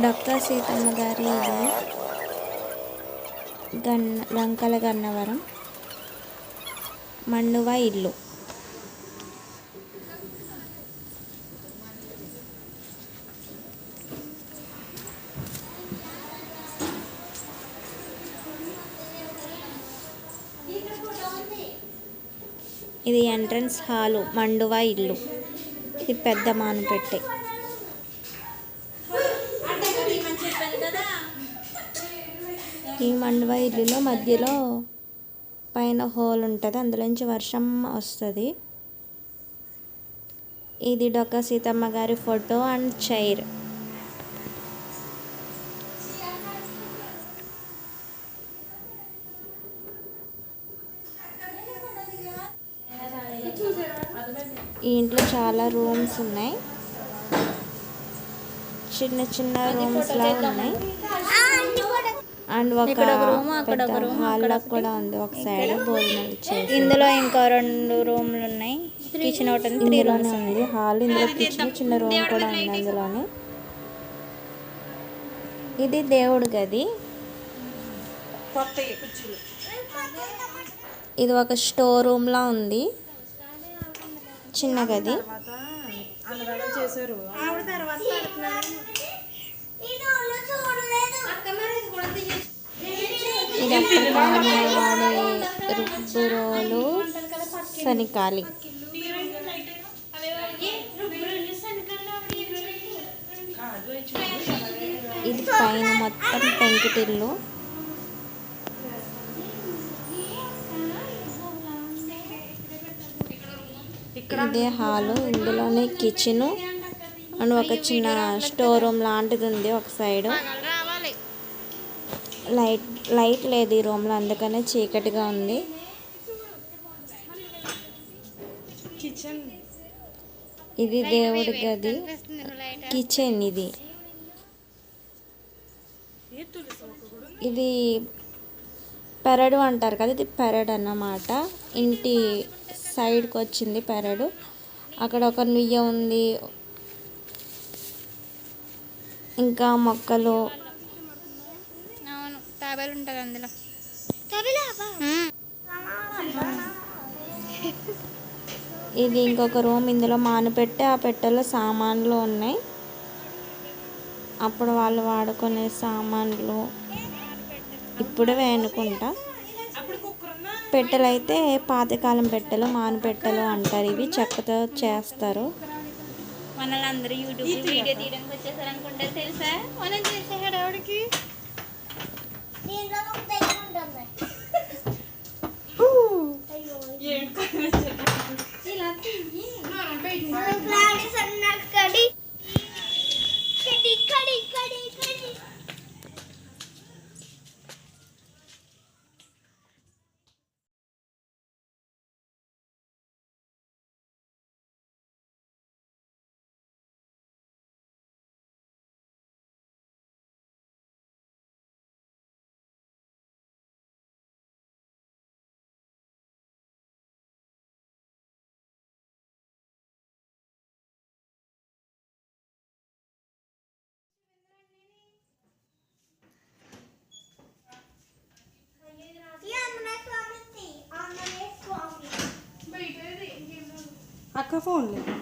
డొక్కా సీతమ్మ గారి ఇల్లు, లంకల గన్నవరం, మండువ ఇల్లు. ఇది ఎంట్రన్స్ హాలు, మండువ ఇల్లు. ఇది పెద్ద మానుపెట్టె. ఈ మండువ ఇల్లులో మధ్యలో పైన హోల్ ఉంటుంది, అందులోంచి వర్షం వస్తుంది. ఇది డొక్కా సీతమ్మ గారి ఫోటో అండ్ చైర్. ఈ ఇంట్లో చాలా రూమ్స్ ఉన్నాయి, చిన్న చిన్న రూమ్స్ లా ఉన్నాయి. అండ్ ఒక పెద్ద హాల్ కూడా ఉంది, ఒక సైడ్ భోజనాలు చేసి. ఇందులో ఇంకా 2 రూమ్లు ఉన్నాయి, కిచెన్ ఒకటి ఇందులోనే ఉంది. హాల్, ఇందులో కిచెన్, చిన్న రూమ్ కూడా ఉంది అందులోనే. ఇది దేవుడి గది. ఇది ఒక స్టోర్ రూమ్ లా ఉంది, చిన్న గది. ఇది అప్పటికాలంలో వాడే రుబ్బురోలు, శనికాలి. ఇది పైన మొత్తం పెంకుటిల్లు. ఇదే హాలు, ఇందులోనే కిచెన్ అండ్ ఒక చిన్న స్టోర్ రూమ్ లాంటిది ఉంది ఒక సైడ్. లైట్ లేదు ఈ రూమ్లో, అందుకనే చీకటిగా ఉంది. ఇది దేవుడి గది, కిచెన్. ఇది పెరడు అంటారు కదా, ఇది పెరడు అన్నమాట. ఇంటి సైడ్కి వచ్చింది పెరడు. అక్కడ ఒక నుయ్య ఉంది, ఇంకా మొక్కలు. ఉంటుంది అందులో. ఇది ఇంకొక రూమ్, ఇందులో మానుపెట్టె, ఆ పెట్టెలో సామాన్లు ఉన్నాయి, అప్పుడు వాళ్ళు వాడుకునే సామాన్లు. ఇప్పుడే అనుకుంటా. పెట్టెలు అయితే పాతకాలం పెట్టెలు, మానుపెట్టెలు అంటారు. ఇవి చెక్కతో చేస్తారు. మనల్ని అందరూ యూట్యూబ్ వీడియో తీయడానికి వచ్చేసారు అనుకుంటారు తెలుసా. మనం చేసే హడావుడికి అక్క ఫోన్ లేదు.